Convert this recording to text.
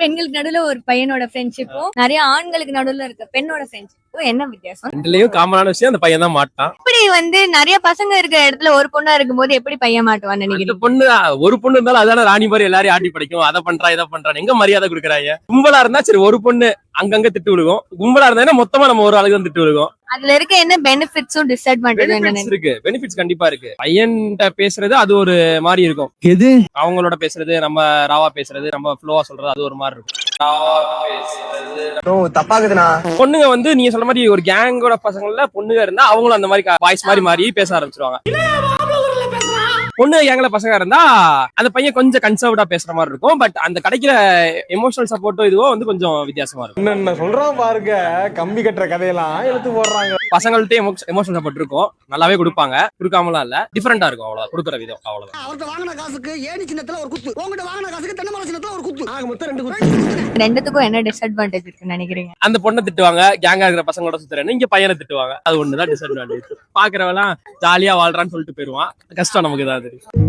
பெண்களுக்கு நடுவுல ஒரு பையனோட ஃப்ரெண்ட்ஷிப்பும் நிறைய ஆண்களுக்கு நடுவுல இருக்க பெண்ணோட ஃப்ரெண்ட்ஷிப்பும் என்ன வித்தியாசம்? ரெண்டுலயும் காமனான விஷயம் அந்த பையன் தான் மாட்டான். இப்படி நிறைய பசங்க இருக்கிற இடத்துல ஒரு பொண்ணா இருக்கும்போது எப்படி பையன் மாட்டுவான்னு அந்த நினைக்கிறீங்க? பொண்ணு ஒரு பொண்ணு இருந்தாலும் அதான ராணி மாதிரி எல்லாரையும் ஆட்டி படைக்கும். அதை பண்றா இதை பண்றான் எங்க மரியாதை கொடுக்குறாங்க. கும்பலா இருந்தா சரி ஒரு பொண்ணு அங்கங்க திட்டு விழுகும். கும்பலா இருந்தா மொத்தமா நம்ம ஒரு ஆளுக்கு தான் திட்டு விழுகும். அதுல இருக்க என்ன பெனிஃபிட்ஸும் டிஸ்அட்வான்டேஜ் இருக்கு, பெனிஃபிட்ஸ் கண்டிப்பா இருக்கு. பையன்கிட்ட பேசுறது அது ஒரு மாதிரி இருக்கும். எது அவங்களோட பேசுறது, நம்ம ராவா பேசுறது, நம்ம ஃப்ளோவா சொல்றது அது ஒரு மாதிரி இருக்கும். பொண்ணுங்க நீங்க சொல்ற மாதிரி ஒரு கேங்கோட பசங்கள்ல பொண்ணுங்க இருந்தா அவங்களும் அந்த மாதிரி வாய்ஸ் மாதிரி மாறி பேச ஆரம்பிச்சிருவாங்க. பொண்ணு கேங்ல பசங்க இருந்தா அந்த பையன் கொஞ்சம் கன்சர்வ்டா பேசுற மாதிரி இருக்கும். பட் அந்த கிடைக்கிற எமோஷனல் சப்போர்ட்டோ இதுவோ கொஞ்சம் வித்தியாசமா இருக்கும். என்ன சொல்றான் பாருங்க, கம்பி கட்டுற கதையெல்லாம் எடுத்து போடுறாங்க. பசங்கள்ட்ட எமோஷனல் சப்போர்ட் இருக்கும், நல்லாவே கொடுப்பாங்க, கொடுக்காமலாம் இல்ல, டிஃபரெண்டா இருக்கும். அவ்வளவு கொடுக்குற விதம் அவ்வளவுதான். அவர்கிட்ட வாங்கின காசுக்கு ஏணி சின்னத்துல ஒரு குத்து, உங்ககிட்ட வாங்கின காசுக்கு தென்னை மரம் சின்னத்துல ஒரு குத்து, ஆக மொத்தம் 2 குத்து. ரெண்டுத்துக்கும் என்ன டிஸ்அட்வான்டேஜ் இருக்குன்னு நினைக்கிறீங்க? அந்த பொண்ணை திட்டுவாங்க, கேங்கா இருக்கிற பசங்களோட சுத்துறேன்னு, இங்க பையனை திட்டுவாங்க. அது ஒண்ணுதான் டிஸ்அட்வான்டேஜ். பாக்குறவெல்லாம் ஜாலியா வாழ்றான்னு சொல்லிட்டு போயிருவான். கஷ்டம் நமக்கு தான் தெரியும்.